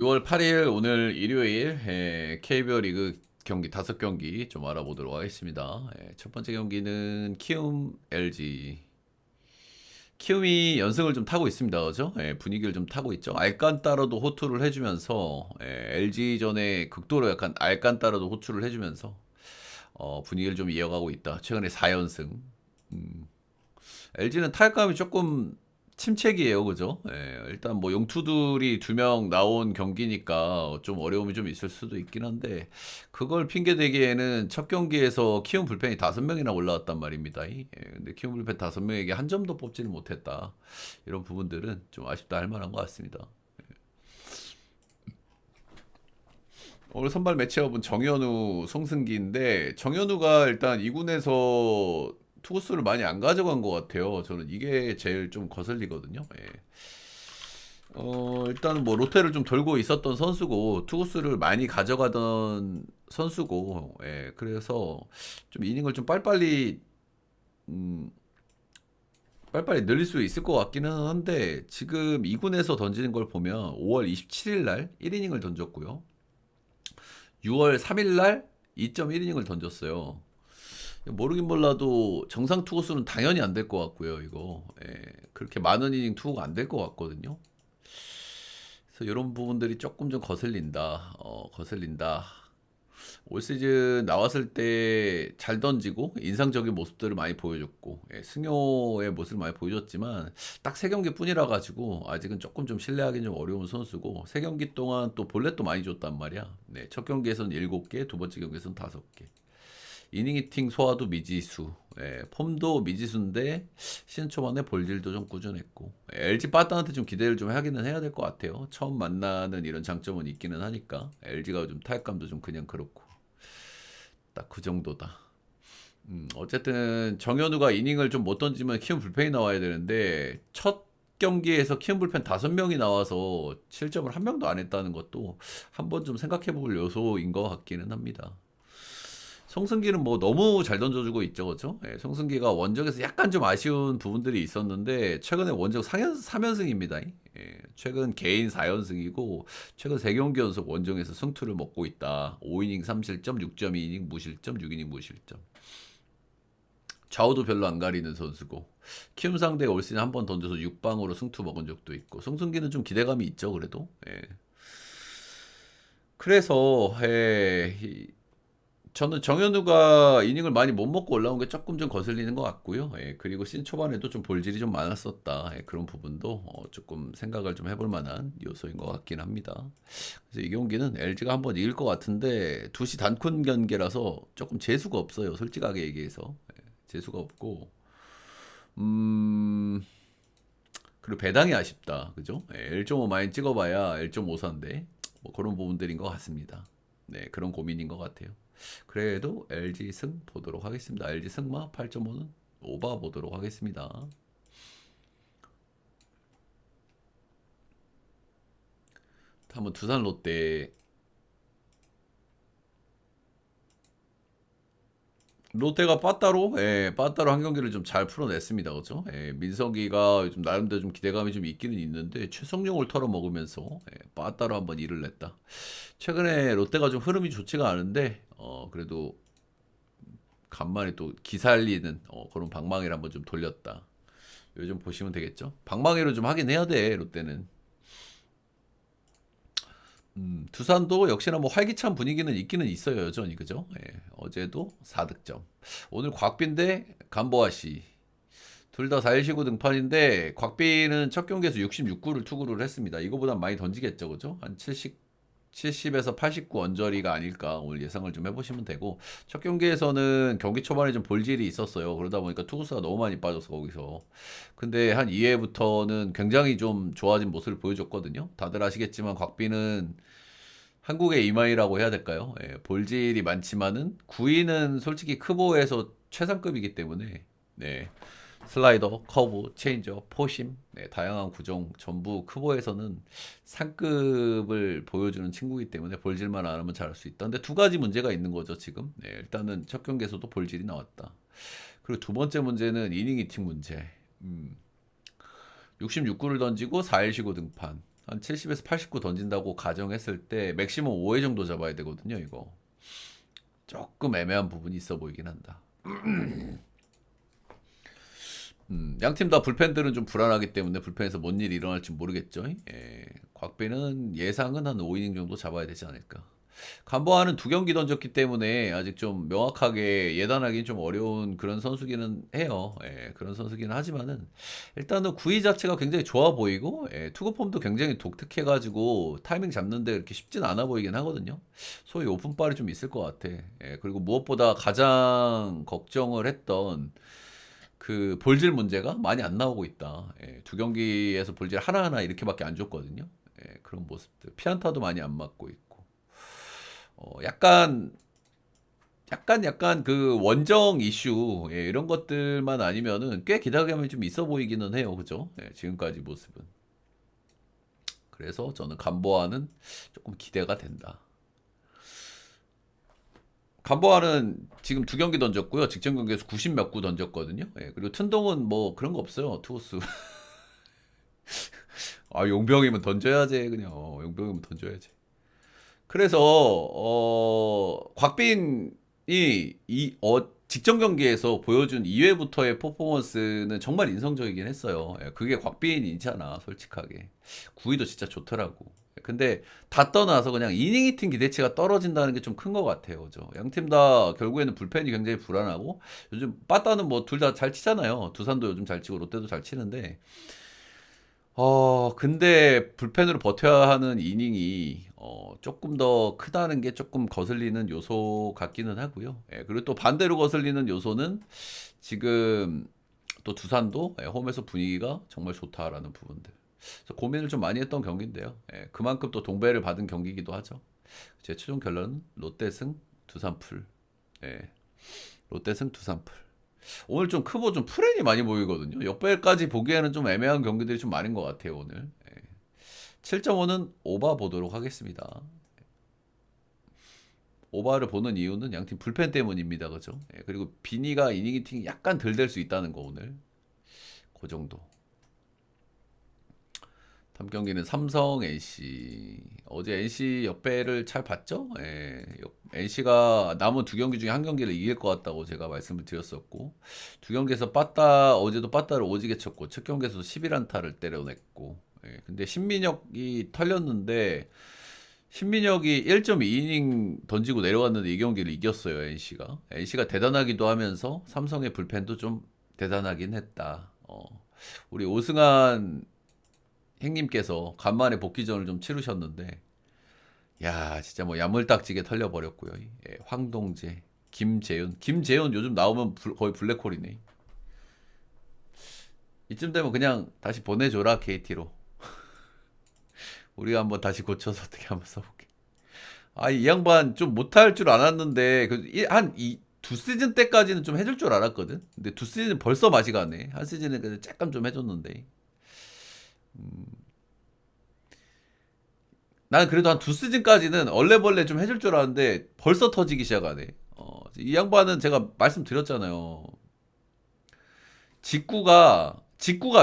6월 8일 오늘 일요일 KBO 리그 경기 5경기 좀 알아보도록 하겠습니다. 첫 번째 경기는 키움 LG. 키움이 연승을 좀 타고 있습니다. 그죠? 분위기를 좀 타고 있죠. 알칸타라도 호투를 해주면서 LG전에 극도로 약간 알칸타라도 호투를 해주면서 분위기를 좀 이어가고 있다. 최근에 4연승. LG는 타격감이 조금 침체기예요, 그죠? 일단 뭐 용투들이 2명 나온 경기니까 좀 어려움이 좀 있을 수도 있긴 한데 그걸 핑계 대기에는 첫 경기에서 키움 불펜이 5명이나 올라왔단 말입니다. 근데 키움 불펜 5명에게 한 점도 뽑지는 못했다. 이런 부분들은 좀 아쉽다 할 만한 것 같습니다. 오늘 선발 매치업은 정현우, 송승기인데 정현우가 일단 2군에서 투구수를 많이 안 가져간 것 같아요. 저는 이게 제일 좀 거슬리거든요. 일단은 뭐 롯데를 좀 돌고 있었던 선수고 투구수를 많이 가져가던 선수고, 그래서 좀 이닝을 좀 음, 빨리빨리 늘릴 수 있을 것 같기는 한데 지금 2군에서 던지는 걸 보면 5월 27일 날 1이닝을 던졌고요. 6월 3일 날 2.1이닝을 던졌어요. 모르긴 몰라도 정상 투구수는 당연히 안 될 것 같고요. 이거 그렇게 많은 이닝 투구가 안 될 것 같거든요. 그래서 이런 부분들이 조금 좀 거슬린다. 거슬린다. 올 시즌 나왔을 때 잘 던지고 인상적인 모습들을 많이 보여줬고 승효의 모습을 많이 보여줬지만 딱 3경기뿐이라 가지고 아직은 조금 좀 신뢰하기는 좀 어려운 선수고 3경기 동안 또 볼넷도 많이 줬단 말이야. 첫 경기에서는 7개, 두 번째 경기에서는 5개. 이닝 히팅 소화도 미지수, 폼도 미지수인데 시즌 초반에 볼질도 좀 꾸준했고 LG 빠따한테 좀 기대를 좀 하기는 해야 될 것 같아요. 처음 만나는 이런 장점은 있기는 하니까 LG가 좀 타격감도 좀 그냥 그렇고 딱 그 정도다. 어쨌든 정현우가 이닝을 좀 못 던지면 키움 불펜이 나와야 되는데 첫 경기에서 키움 불펜 5명이 나와서 실점을 한 명도 안 했다는 것도 한번 좀 생각해 볼 요소인 것 같기는 합니다. 송승기는 뭐 너무 잘 던져주고 있죠, 그죠? 송승기가 원정에서 약간 좀 아쉬운 부분들이 있었는데 최근에 원정 3연승입니다. 최근 개인 4연승이고 최근 3경기 연속 원정에서 승투를 먹고 있다. 5이닝 3실점, 6.2이닝 무실점, 6이닝 무실점. 좌우도 별로 안 가리는 선수고 키움 상대 올 시즌 한 번 던져서 6방으로 승투 먹은 적도 있고 송승기는 좀 기대감이 있죠, 그래도. 그래서 저는 정현우가 이닝을 많이 못 먹고 올라온 게 조금 좀 거슬리는 것 같고요. 그리고 시즌 초반에도 좀 볼질이 좀 많았었다. 그런 부분도 조금 생각을 좀 해볼 만한 요소인 것 같긴 합니다. 그래서 이 경기는 LG가 한번 이길 것 같은데 2시 단콘 경기라서 조금 재수가 없어요. 솔직하게 얘기해서. 재수가 없고 음 그리고 배당이 아쉽다. 그죠? 1.5 많이 찍어봐야 1.54인데 뭐 그런 부분들인 것 같습니다. 네, 그런 고민인 것 같아요. 그래도 LG 승 보도록 하겠습니다. LG 승마 8.5는 오바 보도록 하겠습니다. 다음은 두산 롯데. 롯데가 빠따로 한 경기를 좀 잘 풀어냈습니다. 그죠? 민석이가 좀 나름대로 좀 기대감이 좀 있기는 있는데 최성용을 털어먹으면서 빠따로 한번 일을 냈다. 최근에 롯데가 좀 흐름이 좋지가 않은데 그래도 간만에 또 기살리는 그런 방망이를 한번 좀 돌렸다. 요즘 보시면 되겠죠? 방망이로 좀 하긴 해야 돼, 롯데는. 두산도 역시나 뭐 활기찬 분위기는 있기는 있어요, 여전히. 그죠? 어제도 4득점. 오늘 곽빈대 간보아씨. 둘 다 4일 쉬고 등판인데, 곽빈은 첫 경기에서 66구를 투구를 했습니다. 이거보다 많이 던지겠죠, 그죠? 한 70에서 89 언저리가 아닐까 오늘 예상을 좀 해보시면 되고 첫 경기에서는 경기 초반에 좀 볼질이 있었어요. 그러다 보니까 투구수가 너무 많이 빠져서 거기서 근데 한 2회부터는 굉장히 좀 좋아진 모습을 보여줬거든요. 다들 아시겠지만 곽빈은 한국의 이마이라고 해야 될까요? 볼질이 많지만은 구위는 솔직히 크보에서 최상급이기 때문에 네. 슬라이더, 커브, 체인저, 포심, 다양한 구종 전부 크보에서는 상급을 보여주는 친구이기 때문에 볼질만 안 하면 잘할 수 있다. 근데 2가지 문제가 있는 거죠, 지금. 일단은 첫 경기에서도 볼질이 나왔다. 그리고 두 번째 문제는 이닝 히팅 문제. 66구를 던지고 4일 쉬고 등판. 한 70에서 89 던진다고 가정했을 때 맥시멈 5회 정도 잡아야 되거든요, 이거. 조금 애매한 부분이 있어 보이긴 한다. 양팀 다 불펜들은 좀 불안하기 때문에 불펜에서 뭔 일이 일어날지 모르겠죠. 예, 곽빈은 예상은 한 5이닝 정도 잡아야 되지 않을까. 간보아는 두 경기 던졌기 때문에 아직 좀 명확하게 예단하기는 좀 어려운 그런 선수기는 해요. 예, 그런 선수기는 하지만은 일단은 구위 자체가 굉장히 좋아 보이고 예, 투구 폼도 굉장히 독특해가지고 타이밍 잡는데 그렇게 쉽진 않아 보이긴 하거든요. 소위 오픈빨이 좀 있을 것 같아. 예, 그리고 무엇보다 가장 걱정을 했던 그 볼질 문제가 많이 안 나오고 있다. 예, 두 경기에서 볼질 하나하나 이렇게밖에 안 줬거든요. 예, 그런 모습들. 피안타도 많이 안 맞고 있고. 약간 그 원정 이슈 예, 이런 것들만 아니면은 꽤 기대감이 좀 있어 보이기는 해요. 그죠? 예, 지금까지 모습은. 그래서 저는 간보아는 조금 기대가 된다. 간보아는 지금 두 경기 던졌고요. 직전 경기에서 90 몇 구 던졌거든요. 예, 그리고 튼동은 뭐 그런 거 없어요. 투구수. 아, 용병이면 던져야지 그냥. 용병이면 던져야지. 그래서 곽빈이 직전 경기에서 보여준 2회부터의 퍼포먼스는 정말 인상적이긴 했어요. 예, 그게 곽빈이잖아, 솔직하게. 구위도 진짜 좋더라고. 근데 다 떠나서 그냥 이닝 히팅 기대치가 떨어진다는 게 좀 큰 것 같아요. 그죠? 양팀 다 결국에는 불펜이 굉장히 불안하고 요즘 빠따는 뭐 둘 다 잘 치잖아요. 두산도 요즘 잘 치고 롯데도 잘 치는데 근데 불펜으로 버텨야 하는 이닝이 조금 더 크다는 게 조금 거슬리는 요소 같기는 하고요. 예, 그리고 또 반대로 거슬리는 요소는 지금 또 두산도 홈에서 분위기가 정말 좋다라는 부분들. 그래서 고민을 좀 많이 했던 경기인데요. 예, 그만큼 또 동배를 받은 경기이기도 하죠. 제 최종 결론은 롯데 승, 두산 풀. 예, 롯데 승, 두산 풀. 오늘 좀 크보 좀 프렌이 많이 보이거든요. 역배까지 보기에는 좀 애매한 경기들이 좀 많은 것 같아요, 오늘. 7.5는 오바 보도록 하겠습니다. 오바를 보는 이유는 양팀 불펜 때문입니다. 그죠? 그리고 비니가 이닝 히팅이 약간 덜 될 수 있다는 거, 오늘. 그 정도. 다음 경기는 삼성 NC. 어제 NC 역배를 잘 봤죠? 예, NC가 남은 두 경기 중에 한 경기를 이길 것 같다고 제가 말씀을 드렸었고, 두 경기에서 빠따, 어제도 빠따를 오지게 쳤고, 첫 경기에서도 11안타를 때려냈고, 근데 신민혁이 털렸는데, 신민혁이 1.2이닝 던지고 내려갔는데 이 경기를 이겼어요, NC가. NC가 대단하기도 하면서 삼성의 불펜도 좀 대단하긴 했다. 우리 오승환 행님께서 간만에 복귀전을 좀 치르셨는데 야 진짜 뭐 야물딱지게 털려버렸고요. 예, 황동재, 김재훈 요즘 나오면 거의 블랙홀이네. 이쯤 되면 그냥 다시 보내줘라 KT로. 우리가 한번 다시 고쳐서 어떻게 한번 써볼게. 이 양반 좀 못할 줄 알았는데 두 시즌 때까지는 좀 해줄 줄 알았거든. 근데 두 시즌 벌써 맛이 가네. 한 시즌에 그래도 잠깐 좀 해줬는데. 나는 그래도 한 두 시즌까지는 얼레벌레 좀 해줄 줄 알았는데 벌써 터지기 시작하네. 이 양반은 제가 말씀드렸잖아요. 직구가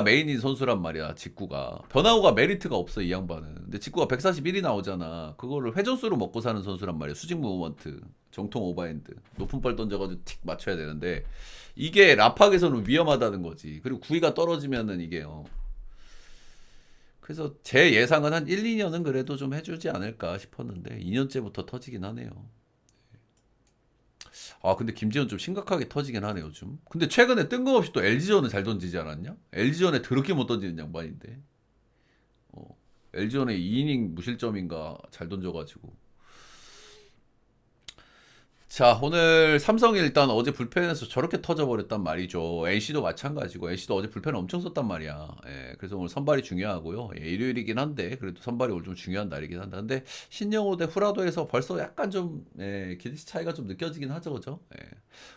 메인인 선수란 말이야. 직구가 변화구가 메리트가 없어 이 양반은. 근데 직구가 141이 나오잖아. 그거를 회전수로 먹고 사는 선수란 말이야. 수직 무브먼트, 정통 오버핸드, 높은 볼 던져가지고 틱 맞춰야 되는데 이게 라팍에서는 위험하다는 거지. 그리고 구위가 떨어지면은 이게 그래서 제 예상은 한 1, 2년은 그래도 좀 해주지 않을까 싶었는데 2년째부터 터지긴 하네요. 근데 김지현 좀 심각하게 터지긴 하네 요즘. 근데 최근에 뜬금없이 또 LG전에 잘 던지지 않았냐? LG전에 더럽게 못 던지는 양반인데. LG전에 2이닝 무실점인가 잘 던져가지고. 자, 오늘 삼성이 일단 어제 불펜에서 저렇게 터져버렸단 말이죠. NC도 마찬가지고, NC도 어제 불펜을 엄청 썼단 말이야. 그래서 오늘 선발이 중요하고요. 일요일이긴 한데, 그래도 선발이 오늘 좀 중요한 날이긴 한다. 근데, 신영호 대 후라도에서 벌써 약간 좀, 기대치 차이가 좀 느껴지긴 하죠, 그죠?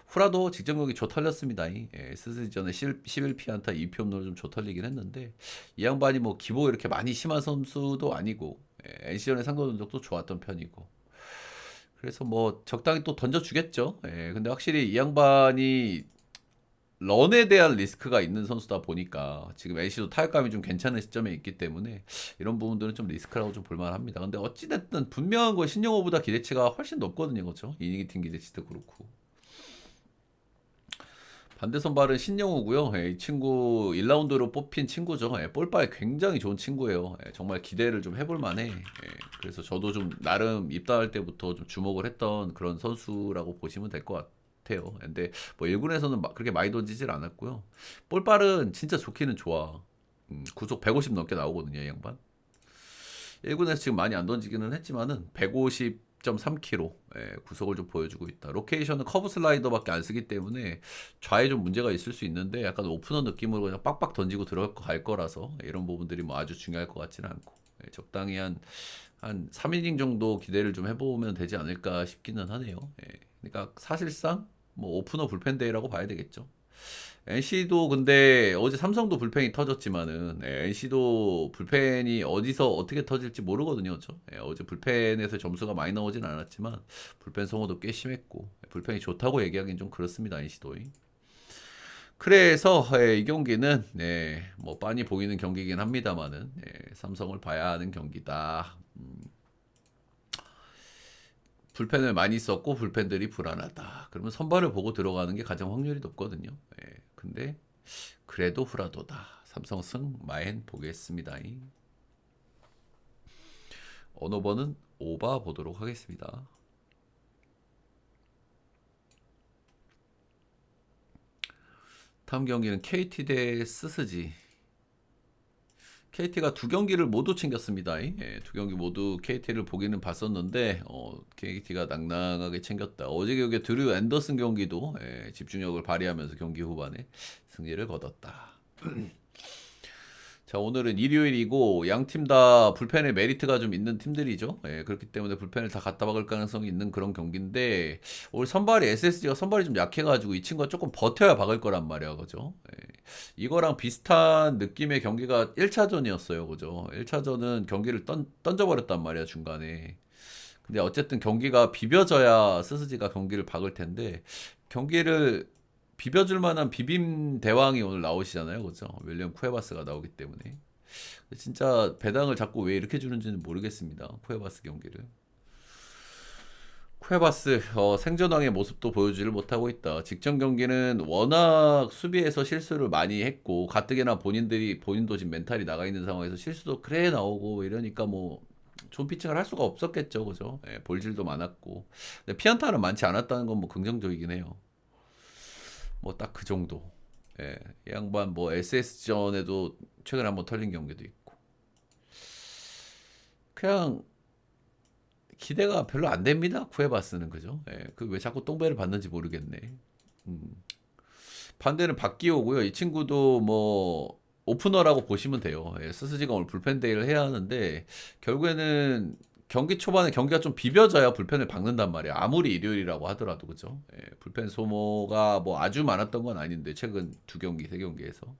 후라도 직전 경기 조 털렸습니다. 시즌전에 11피안타 2홈런을 좀 조 털리긴 했는데, 이 양반이 뭐 기복 이렇게 많이 심한 선수도 아니고, NC전의 상대 전적도 좋았던 편이고, 그래서 뭐 적당히 또 던져주겠죠. 근데 확실히 이 양반이 런에 대한 리스크가 있는 선수다 보니까 지금 NC도 타격감이 좀 괜찮은 시점에 있기 때문에 이런 부분들은 좀 리스크라고 좀 볼만합니다. 근데 어찌됐든 분명한 건 신영호보다 기대치가 훨씬 높거든요, 그렇죠? 이닝이 팀 기대치도 그렇고. 반대 선발은 신영우고요. 이 친구 1라운드로 뽑힌 친구죠. 볼빨 굉장히 좋은 친구예요. 정말 기대를 좀 해볼 만해. 그래서 저도 좀 나름 입단할 때부터 좀 주목을 했던 그런 선수라고 보시면 될 것 같아요. 근데 뭐 1군에서는 그렇게 많이 던지질 않았고요. 볼빨은 진짜 좋기는 좋아. 구속 150 넘게 나오거든요, 이 양반. 1군에서 지금 많이 안 던지기는 했지만은 150.3km 구속을 좀 보여주고 있다. 로케이션은 커브 슬라이더밖에 안 쓰기 때문에 좌에 좀 문제가 있을 수 있는데 약간 오프너 느낌으로 그냥 빡빡 던지고 들어갈 거라서 이런 부분들이 뭐 아주 중요할 것 같지는 않고 적당히 한 3이닝 정도 기대를 좀 해보면 되지 않을까 싶기는 하네요. 그러니까 사실상 뭐 오프너 불펜 데이라고 봐야 되겠죠. NC도 근데 어제 삼성도 불펜이 터졌지만은 NC도 불펜이 어디서 어떻게 터질지 모르거든요. 그렇죠? 어제 불펜에서 점수가 많이 나오진 않았지만 불펜 성호도 꽤 심했고 불펜이 좋다고 얘기하기는 좀 그렇습니다. NC도. 그래서 이 경기는 뭐 빤히 보이는 경기긴 합니다만은 삼성을 봐야 하는 경기다. 불펜을 많이 썼고 불펜들이 불안하다. 그러면 선발을 보고 들어가는 게 가장 확률이 높거든요. 근데 그래도 후라도다. 삼성승 마엔 보겠습니다. 언어번은 오바 보도록 하겠습니다. 다음 경기는 KT 대 스스지. KT가 두 경기를 모두 챙겼습니다. 두 경기 모두 KT를 보기는 봤었는데 KT가 낭낭하게 챙겼다. 어제 경기 드류 앤더슨 경기도 집중력을 발휘하면서 경기 후반에 승리를 거뒀다. 자, 오늘은 일요일이고 양 팀 다 불펜에 메리트가 좀 있는 팀들이죠. 그렇기 때문에 불펜을 다 갖다 박을 가능성이 있는 그런 경기인데 오늘 선발이 SSG가 선발이 좀 약해가지고 이 친구가 조금 버텨야 박을 거란 말이야, 그죠? 이거랑 비슷한 느낌의 경기가 1차전이었어요, 그죠? 1차전은 경기를 던져버렸단 말이야, 중간에. 근데 어쨌든 경기가 비벼져야 스스지가 경기를 박을 텐데 경기를 비벼줄 만한 비빔 대왕이 오늘 나오시잖아요. 그죠? 윌리엄 쿠에바스가 나오기 때문에. 진짜 배당을 자꾸 왜 이렇게 주는지는 모르겠습니다. 쿠에바스 경기를. 쿠에바스 생존왕의 모습도 보여주지를 못하고 있다. 직전 경기는 워낙 수비에서 실수를 많이 했고 가뜩이나 본인도 지금 멘탈이 나가 있는 상황에서 실수도 그래 나오고 이러니까 뭐 좋은 피칭을 할 수가 없었겠죠. 그죠? 볼질도 많았고. 근데 피안타는 많지 않았다는 건 뭐 긍정적이긴 해요. 뭐 딱 그 정도. 이 양반 뭐 SS전에도 최근에 한번 털린 경기도 있고. 그냥 기대가 별로 안 됩니다. 쿠에바스는 그죠? 그 왜 자꾸 똥배를 받는지 모르겠네. 반대는 박기호고요. 이 친구도 뭐 오프너라고 보시면 돼요. 스스지가 오늘 불펜 데이를 해야 하는데 결국에는 경기 초반에 경기가 좀 비벼져야 불펜을 박는단 말이야. 아무리 일요일이라고 하더라도 그죠? 불펜 소모가 뭐 아주 많았던 건 아닌데 최근 두 경기, 세 경기에서.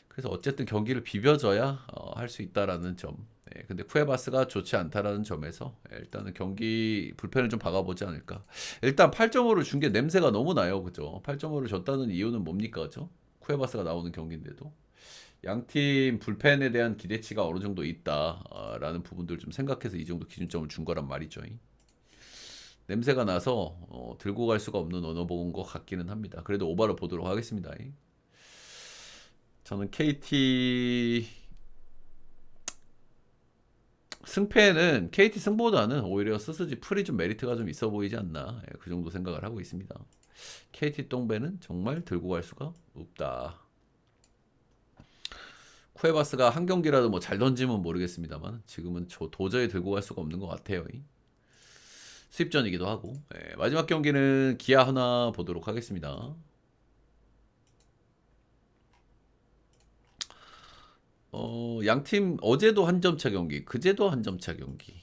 그래서 어쨌든 경기를 비벼줘야 할 수 있다라는 점. 근데 쿠에바스가 좋지 않다라는 점에서 일단은 경기 불펜을 좀 박아보지 않을까. 일단 8.5를 준 게 냄새가 너무 나요, 그죠? 8.5를 줬다는 이유는 뭡니까, 그죠? 쿠에바스가 나오는 경기인데도 양팀 불펜에 대한 기대치가 어느 정도 있다라는 부분들 좀 생각해서 이 정도 기준점을 준 거란 말이죠. 냄새가 나서 들고 갈 수가 없는 언어복인 것 같기는 합니다. 그래도 오바를 보도록 하겠습니다. 저는 KT 승패는 KT 승보다는 오히려 스스지 풀이 좀 메리트가 좀 있어 보이지 않나 그 정도 생각을 하고 있습니다. KT 똥배는 정말 들고 갈 수가 없다. 쿠에바스가 한 경기라도 뭐 잘 던지면 모르겠습니다만 지금은 도저히 들고 갈 수가 없는 것 같아요. 수입전이기도 하고 마지막 경기는 기아 하나 보도록 하겠습니다. 양팀 어제도 한 점차 경기, 그제도 한 점차 경기.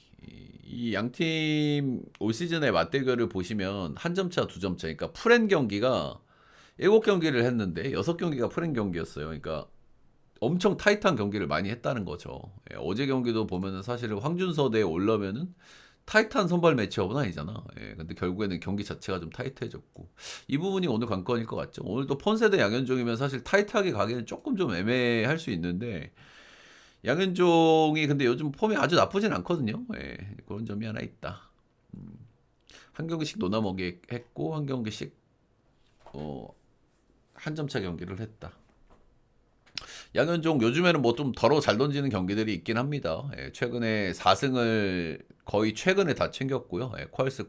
이 양팀 올 시즌의 맞대결을 보시면 한 점차, 두 점차. 그러니까 풀엔 경기가 7경기를 했는데 6경기가 풀엔 경기였어요. 그러니까 엄청 타이트한 경기를 많이 했다는 거죠. 어제 경기도 보면은 사실은 황준서 대에 올라면은 타이트한 선발 매치업은 아니잖아. 예, 근데 결국에는 경기 자체가 좀 타이트해졌고 이 부분이 오늘 관건일 것 같죠. 오늘도 폰세 대 양현종이면 사실 타이트하게 가기는 조금 좀 애매할 수 있는데 양현종이 근데 요즘 폼이 아주 나쁘진 않거든요. 예, 그런 점이 하나 있다. 한 경기씩 노나먹기 했고 한 경기씩 한 점차 경기를 했다. 양현종 요즘에는 뭐 좀 더러 잘 던지는 경기들이 있긴 합니다. 예, 최근에 4승을 거의 최근에 다 챙겼고요. 예, 퀄스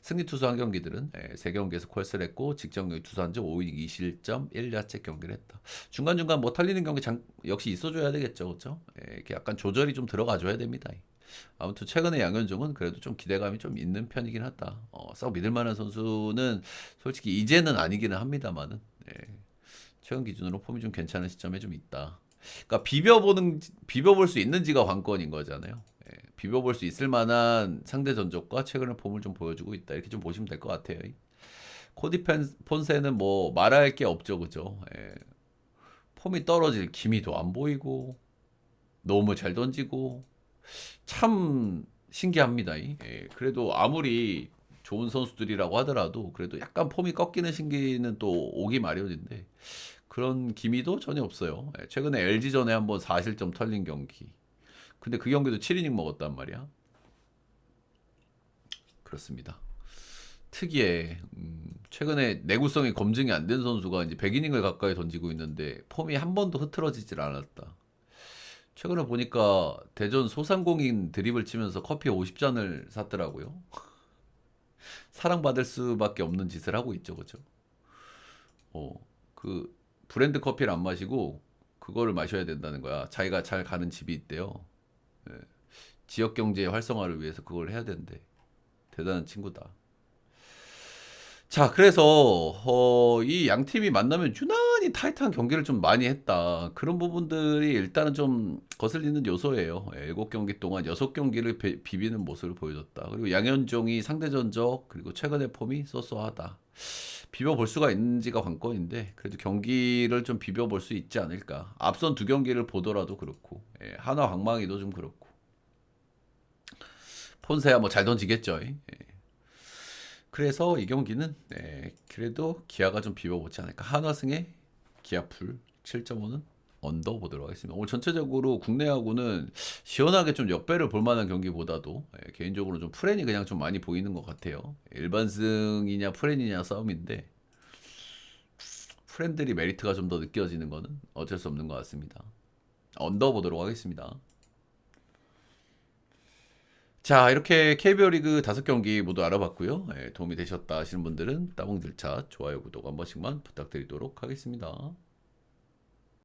승리 투수 한 경기들은 3경기에서 퀄스를 했고 직전 경기 투수한지 5이닝 2실점 1야책 경기를 했다. 중간중간 뭐 털리는 경기 역시 있어줘야 되겠죠. 그렇죠? 예, 이렇게 약간 조절이 좀 들어가줘야 됩니다. 아무튼 최근에 양현종은 그래도 좀 기대감이 좀 있는 편이긴 하다. 썩 믿을 만한 선수는 솔직히 이제는 아니기는 합니다만은 최근 기준으로 폼이 좀 괜찮은 시점에 좀 있다. 그러니까 비벼볼 수 있는지가 관건인 거잖아요. 비벼볼 수 있을 만한 상대 전적과 최근의 폼을 좀 보여주고 있다. 이렇게 좀 보시면 될 것 같아요. 코디 폰세는 뭐 말할 게 없죠, 그죠? 폼이 떨어질 기미도 안 보이고 너무 잘 던지고 참 신기합니다. 그래도 아무리 좋은 선수들이라고 하더라도 그래도 약간 폼이 꺾이는 신기는 또 오기 마련인데 그런 기미도 전혀 없어요. 최근에 LG전에 한번 4실점 털린 경기. 근데 그 경기도 7이닝 먹었단 말이야. 그렇습니다. 특이해. 최근에 내구성이 검증이 안 된 선수가 이제 100이닝을 가까이 던지고 있는데 폼이 한 번도 흐트러지질 않았다. 최근에 보니까 대전 소상공인 드립을 치면서 커피 50잔을 샀더라고요. 사랑받을 수밖에 없는 짓을 하고 있죠, 그죠? 어, 그 브랜드 커피를 안 마시고 그거를 마셔야 된다는 거야. 자기가 잘 가는 집이 있대요. 예. 지역 경제 활성화를 위해서 그걸 해야 된대. 대단한 친구다. 자, 그래서 이 양 팀이 만나면 유난히 타이트한 경기를 좀 많이 했다. 그런 부분들이 일단은 좀 거슬리는 요소예요. 7경기 동안 6경기를 비비는 모습을 보여줬다. 그리고 양현종이 상대 전적 그리고 최근의 폼이 쏘쏘하다. 비벼볼 수가 있는지가 관건인데 그래도 경기를 좀 비벼볼 수 있지 않을까. 앞선 2경기를 보더라도 그렇고 한화 황망이도 좀 그렇고 폰세야 뭐 잘 던지겠죠. 그래서 이 경기는 그래도 기아가 좀 비벼보지 않을까. 한화승의 기아풀 7.5는 언더 보도록 하겠습니다. 오늘 전체적으로 국내하고는 시원하게 좀 역배를 볼 만한 경기보다도 개인적으로 좀 프렌이 그냥 좀 많이 보이는 것 같아요. 일반승이냐 프렌이냐 싸움인데 프렌들이 메리트가 좀 더 느껴지는 거는 어쩔 수 없는 것 같습니다. 언더 보도록 하겠습니다. 자, 이렇게 KBO 리그 5경기 모두 알아봤고요. 도움이 되셨다 하시는 분들은 따봉들차 좋아요, 구독 한 번씩만 부탁드리도록 하겠습니다.